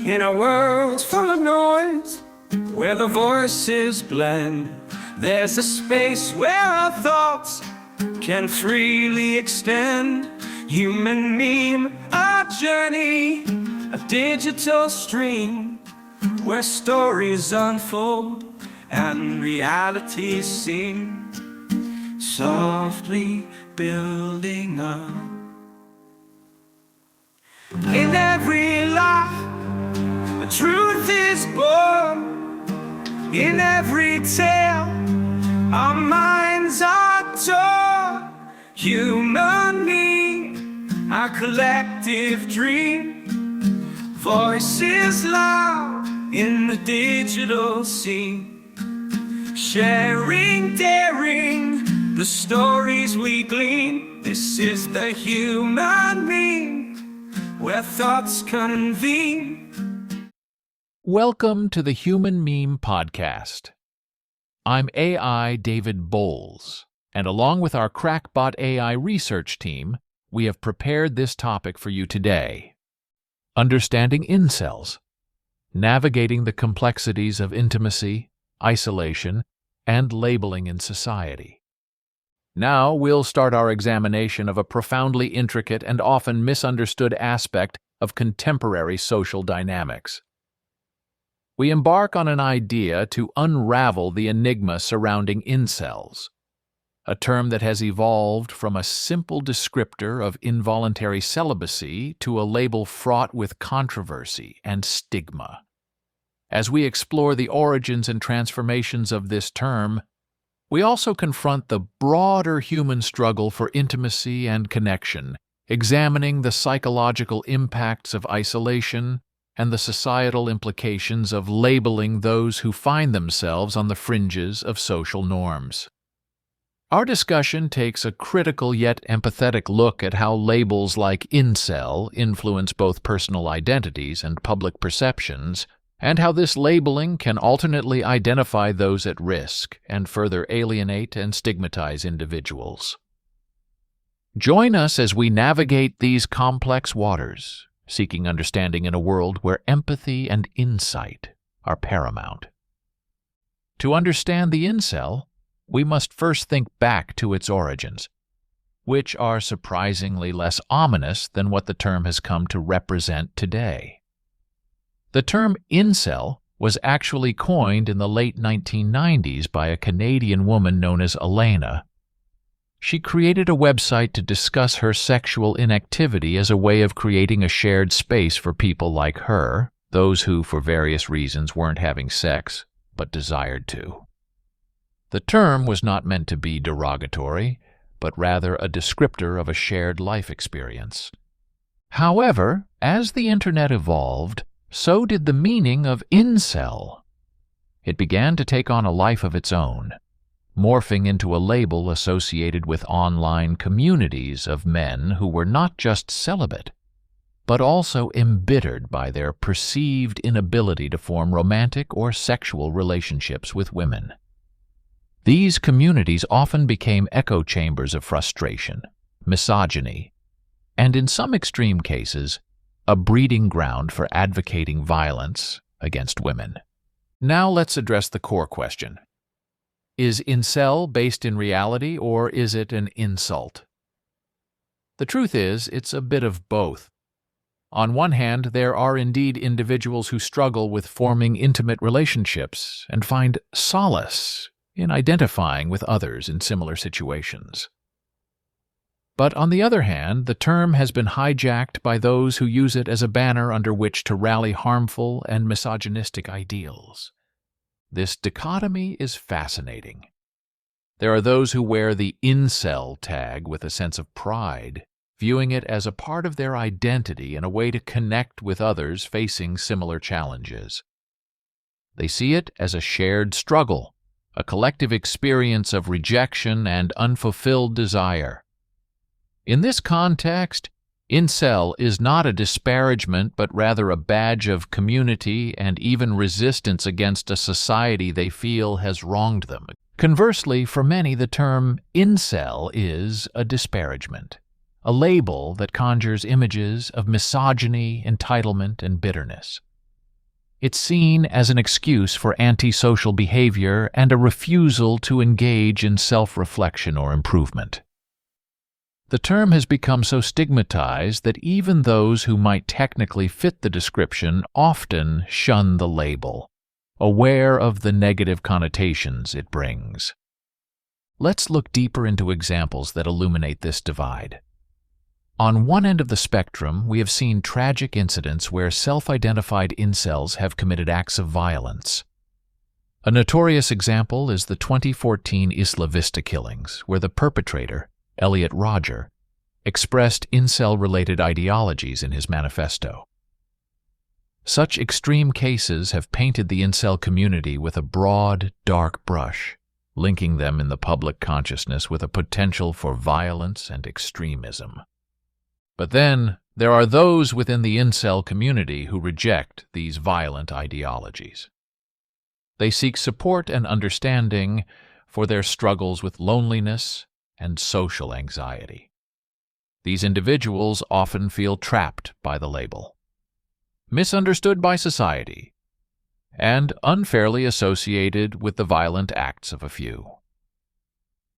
In a world full of noise, where the voices blend, there's a space where our thoughts can freely extend. Human meme, a journey, a digital stream, where stories unfold and realities seen, softly building up. In every lie, the truth is born. In every tale, our minds are torn. Human being, our collective dream. Voices loud in the digital scene, sharing, daring, the stories we glean. This is the human being, where thoughts convene. Welcome to the Human Meme Podcast. I'm AI David Bowles, and along with our Crackbot AI research team, we have prepared this topic for you today. Understanding incels, navigating the complexities of intimacy, isolation, and labeling in society. Now we'll start our examination of a profoundly intricate and often misunderstood aspect of contemporary social dynamics. We embark on an idea to unravel the enigma surrounding incels, a term that has evolved from a simple descriptor of involuntary celibacy to a label fraught with controversy and stigma. As we explore the origins and transformations of this term, we also confront the broader human struggle for intimacy and connection, examining the psychological impacts of isolation and the societal implications of labeling those who find themselves on the fringes of social norms. Our discussion takes a critical yet empathetic look at how labels like incel influence both personal identities and public perceptions, and how this labeling can alternately identify those at risk and further alienate and stigmatize individuals. Join us as we navigate these complex waters, seeking understanding in a world where empathy and insight are paramount. To understand the incel, we must first think back to its origins, which are surprisingly less ominous than what the term has come to represent today. The term incel was actually coined in the late 1990s by a Canadian woman known as Elena. She created a website to discuss her sexual inactivity as a way of creating a shared space for people like her, those who, for various reasons, weren't having sex, but desired to. The term was not meant to be derogatory, but rather a descriptor of a shared life experience. However, as the Internet evolved, so did the meaning of incel. It began to take on a life of its own, morphing into a label associated with online communities of men who were not just celibate, but also embittered by their perceived inability to form romantic or sexual relationships with women. These communities often became echo chambers of frustration, misogyny, and in some extreme cases, a breeding ground for advocating violence against women. Now let's address the core question. Is incel based in reality, or is it an insult? The truth is, it's a bit of both. On one hand, there are indeed individuals who struggle with forming intimate relationships and find solace in identifying with others in similar situations. But on the other hand, the term has been hijacked by those who use it as a banner under which to rally harmful and misogynistic ideals. This dichotomy is fascinating. There are those who wear the incel tag with a sense of pride, viewing it as a part of their identity and a way to connect with others facing similar challenges. They see it as a shared struggle, a collective experience of rejection and unfulfilled desire. In this context, incel is not a disparagement but rather a badge of community and even resistance against a society they feel has wronged them. Conversely, for many, the term incel is a disparagement, a label that conjures images of misogyny, entitlement, and bitterness. It's seen as an excuse for antisocial behavior and a refusal to engage in self-reflection or improvement. The term has become so stigmatized that even those who might technically fit the description often shun the label, aware of the negative connotations it brings. Let's look deeper into examples that illuminate this divide. On one end of the spectrum, we have seen tragic incidents where self-identified incels have committed acts of violence. A notorious example is the 2014 Isla Vista killings, where the perpetrator, Elliot Rodger, expressed incel-related ideologies in his manifesto. Such extreme cases have painted the incel community with a broad, dark brush, linking them in the public consciousness with a potential for violence and extremism. But then, there are those within the incel community who reject these violent ideologies. They seek support and understanding for their struggles with loneliness and social anxiety. These individuals often feel trapped by the label, misunderstood by society, and unfairly associated with the violent acts of a few.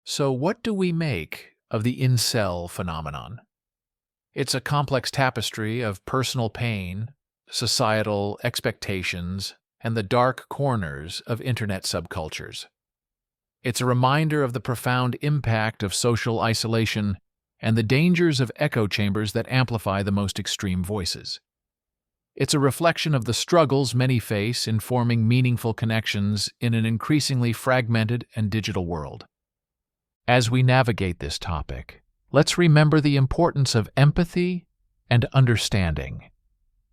So what do we make of the incel phenomenon? It's a complex tapestry of personal pain, societal expectations, and the dark corners of internet subcultures. It's a reminder of the profound impact of social isolation and the dangers of echo chambers that amplify the most extreme voices. It's a reflection of the struggles many face in forming meaningful connections in an increasingly fragmented and digital world. As we navigate this topic, let's remember the importance of empathy and understanding,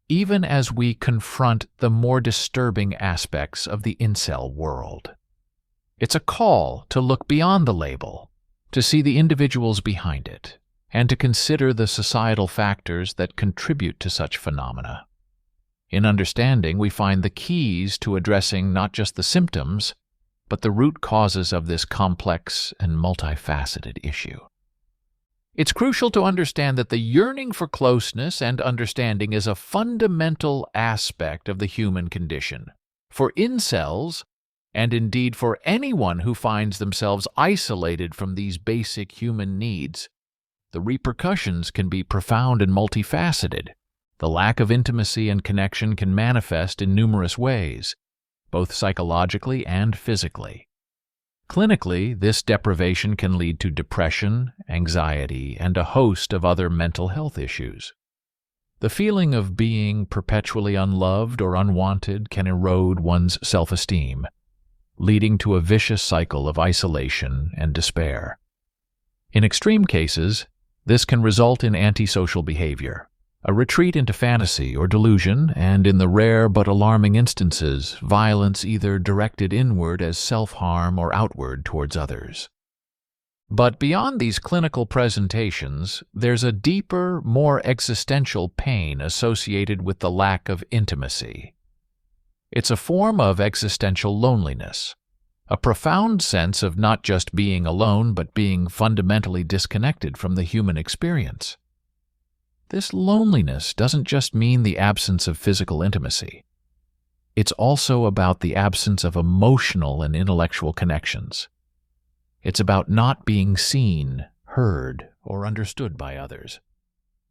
even as we confront the more disturbing aspects of the incel world. It's a call to look beyond the label, to see the individuals behind it, and to consider the societal factors that contribute to such phenomena. In understanding, we find the keys to addressing not just the symptoms, but the root causes of this complex and multifaceted issue. It's crucial to understand that the yearning for closeness and understanding is a fundamental aspect of the human condition. For incels, and indeed for anyone who finds themselves isolated from these basic human needs, the repercussions can be profound and multifaceted. The lack of intimacy and connection can manifest in numerous ways, both psychologically and physically. Clinically, this deprivation can lead to depression, anxiety, and a host of other mental health issues. The feeling of being perpetually unloved or unwanted can erode one's self-esteem, leading to a vicious cycle of isolation and despair. In extreme cases, this can result in antisocial behavior, a retreat into fantasy or delusion, and in the rare but alarming instances, violence either directed inward as self-harm or outward towards others. But beyond these clinical presentations, there's a deeper, more existential pain associated with the lack of intimacy. It's a form of existential loneliness, a profound sense of not just being alone, but being fundamentally disconnected from the human experience. This loneliness doesn't just mean the absence of physical intimacy. It's also about the absence of emotional and intellectual connections. It's about not being seen, heard, or understood by others.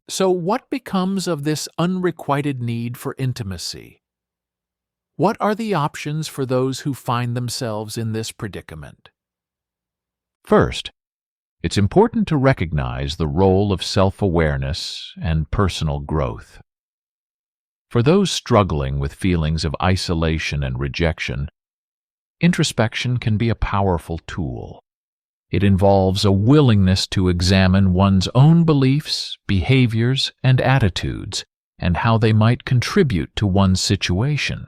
So what becomes of this unrequited need for intimacy? What are the options for those who find themselves in this predicament? First, it's important to recognize the role of self-awareness and personal growth. For those struggling with feelings of isolation and rejection, introspection can be a powerful tool. It involves a willingness to examine one's own beliefs, behaviors, and attitudes, and how they might contribute to one's situation.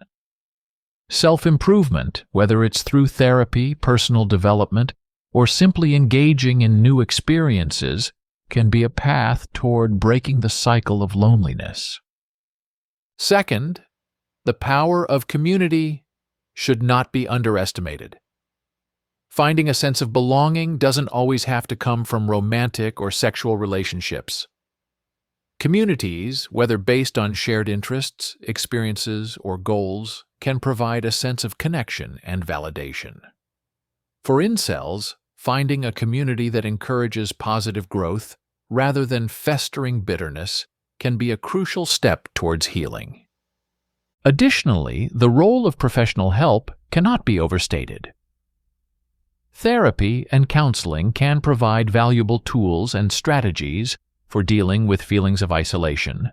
Self-improvement, whether it's through therapy, personal development, or simply engaging in new experiences, can be a path toward breaking the cycle of loneliness. Second, the power of community should not be underestimated. Finding a sense of belonging doesn't always have to come from romantic or sexual relationships. Communities, whether based on shared interests, experiences, or goals, can provide a sense of connection and validation. For incels, finding a community that encourages positive growth rather than festering bitterness can be a crucial step towards healing. Additionally, the role of professional help cannot be overstated. Therapy and counseling can provide valuable tools and strategies for dealing with feelings of isolation,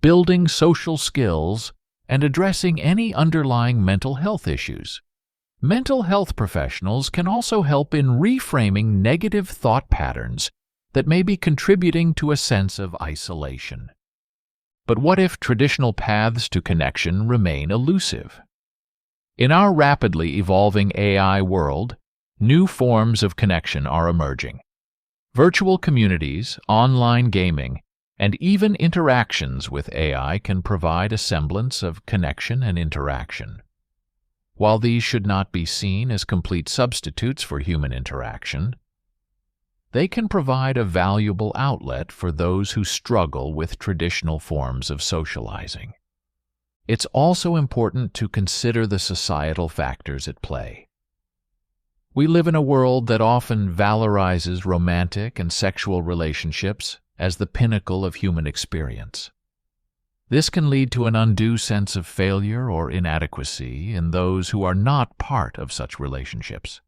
building social skills, and addressing any underlying mental health issues. Mental health professionals can also help in reframing negative thought patterns that may be contributing to a sense of isolation. But what if traditional paths to connection remain elusive? In our rapidly evolving AI world, new forms of connection are emerging. Virtual communities, online gaming, and even interactions with AI can provide a semblance of connection and interaction. While these should not be seen as complete substitutes for human interaction, they can provide a valuable outlet for those who struggle with traditional forms of socializing. It's also important to consider the societal factors at play. We live in a world that often valorizes romantic and sexual relationships as the pinnacle of human experience. This can lead to an undue sense of failure or inadequacy in those who are not part of such relationships.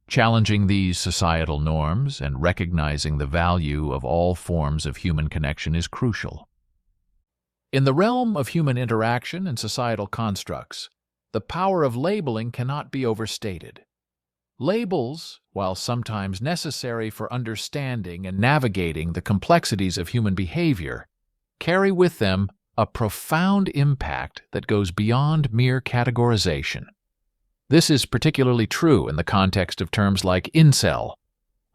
Challenging these societal norms and recognizing the value of all forms of human connection is crucial. In the realm of human interaction and societal constructs, the power of labeling cannot be overstated. Labels, while sometimes necessary for understanding and navigating the complexities of human behavior, carry with them a profound impact that goes beyond mere categorization. This is particularly true in the context of terms like incel,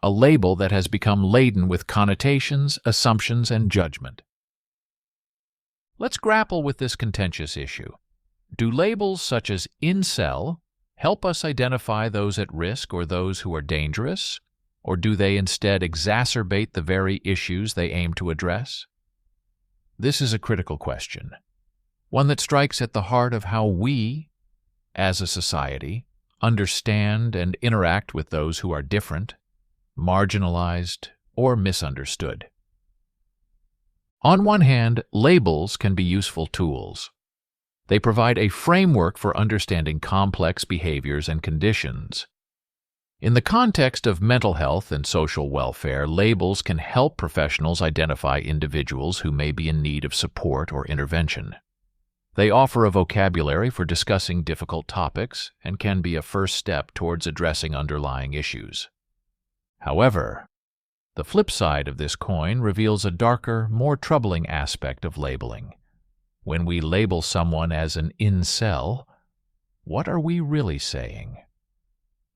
a label that has become laden with connotations, assumptions, and judgment. Let's grapple with this contentious issue. Do labels such as incel help us identify those at risk or those who are dangerous, or do they instead exacerbate the very issues they aim to address? This is a critical question, one that strikes at the heart of how we, as a society, understand and interact with those who are different, marginalized, or misunderstood. On one hand, labels can be useful tools. They provide a framework for understanding complex behaviors and conditions. In the context of mental health and social welfare, labels can help professionals identify individuals who may be in need of support or intervention. They offer a vocabulary for discussing difficult topics and can be a first step towards addressing underlying issues. However, the flip side of this coin reveals a darker, more troubling aspect of labeling. When we label someone as an incel, what are we really saying?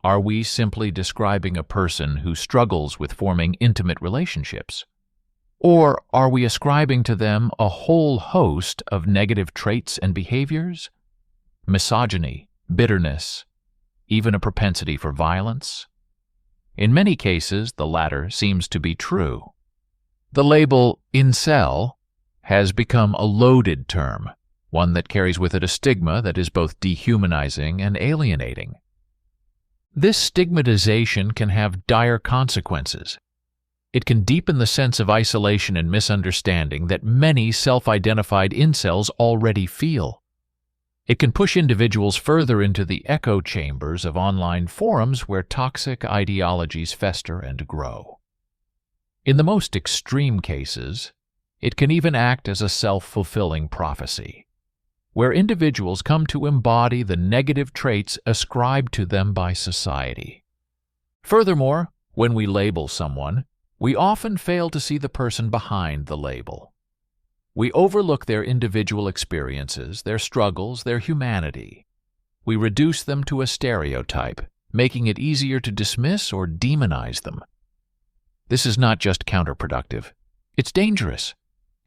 Are we simply describing a person who struggles with forming intimate relationships? Or are we ascribing to them a whole host of negative traits and behaviors? Misogyny, bitterness, even a propensity for violence? In many cases, the latter seems to be true. The label incel has become a loaded term, one that carries with it a stigma that is both dehumanizing and alienating. This stigmatization can have dire consequences. It can deepen the sense of isolation and misunderstanding that many self-identified incels already feel. It can push individuals further into the echo chambers of online forums where toxic ideologies fester and grow. In the most extreme cases, it can even act as a self-fulfilling prophecy, where individuals come to embody the negative traits ascribed to them by society. Furthermore, when we label someone, we often fail to see the person behind the label. We overlook their individual experiences, their struggles, their humanity. We reduce them to a stereotype, making it easier to dismiss or demonize them. This is not just counterproductive. It's dangerous.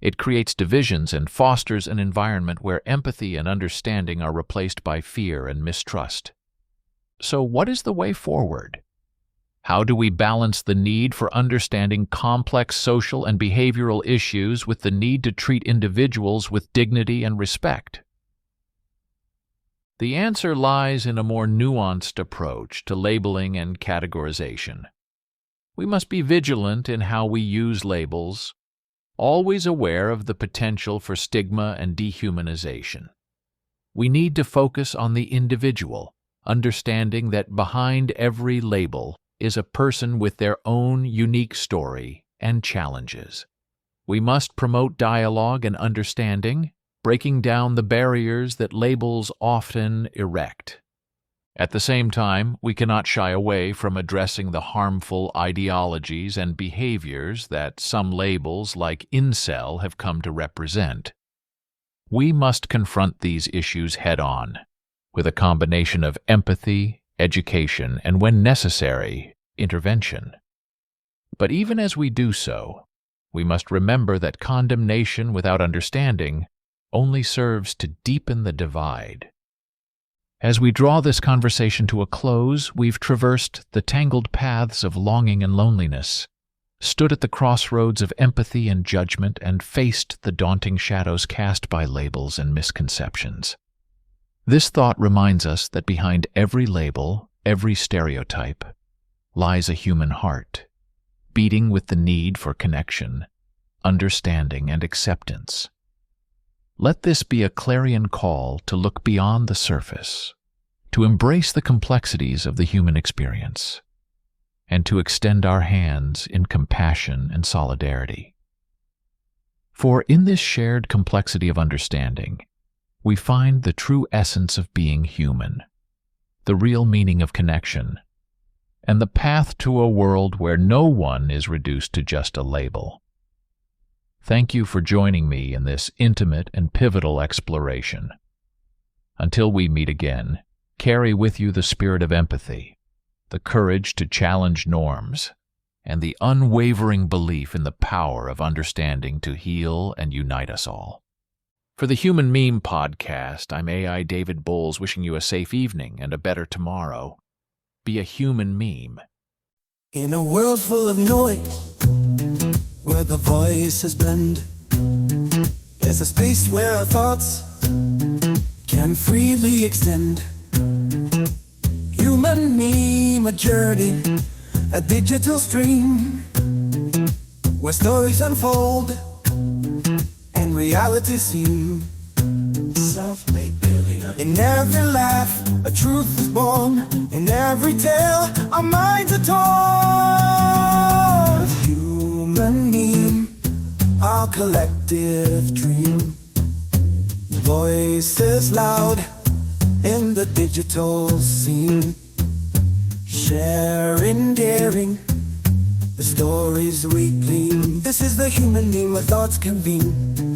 It creates divisions and fosters an environment where empathy and understanding are replaced by fear and mistrust. So what is the way forward? How do we balance the need for understanding complex social and behavioral issues with the need to treat individuals with dignity and respect? The answer lies in a more nuanced approach to labeling and categorization. We must be vigilant in how we use labels, always aware of the potential for stigma and dehumanization. We need to focus on the individual, understanding that behind every label is a person with their own unique story and challenges. We must promote dialogue and understanding, breaking down the barriers that labels often erect. At the same time, we cannot shy away from addressing the harmful ideologies and behaviors that some labels like incel have come to represent. We must confront these issues head-on, with a combination of empathy, education, and, when necessary, intervention. But even as we do so, we must remember that condemnation without understanding only serves to deepen the divide. As we draw this conversation to a close, we've traversed the tangled paths of longing and loneliness, stood at the crossroads of empathy and judgment, and faced the daunting shadows cast by labels and misconceptions. This thought reminds us that behind every label, every stereotype, lies a human heart, beating with the need for connection, understanding, and acceptance. Let this be a clarion call to look beyond the surface, to embrace the complexities of the human experience, and to extend our hands in compassion and solidarity. For in this shared complexity of understanding, we find the true essence of being human, the real meaning of connection, and the path to a world where no one is reduced to just a label. Thank you for joining me in this intimate and pivotal exploration. Until we meet again, carry with you the spirit of empathy, the courage to challenge norms, and the unwavering belief in the power of understanding to heal and unite us all. For the Human Meme Podcast, I'm AI David Bowles, wishing you a safe evening and a better tomorrow. Be a human meme. In a world full of noise, where the voices blend, there's a space where our thoughts can freely extend. Human meme, a journey, a digital stream, where stories unfold and reality seem self-made building up. In every laugh, a truth is born. In every tale, our minds are torn. Human meme, our collective dream. Voices loud in the digital scene, sharing, daring the stories we glean. This is the human meme where thoughts convene.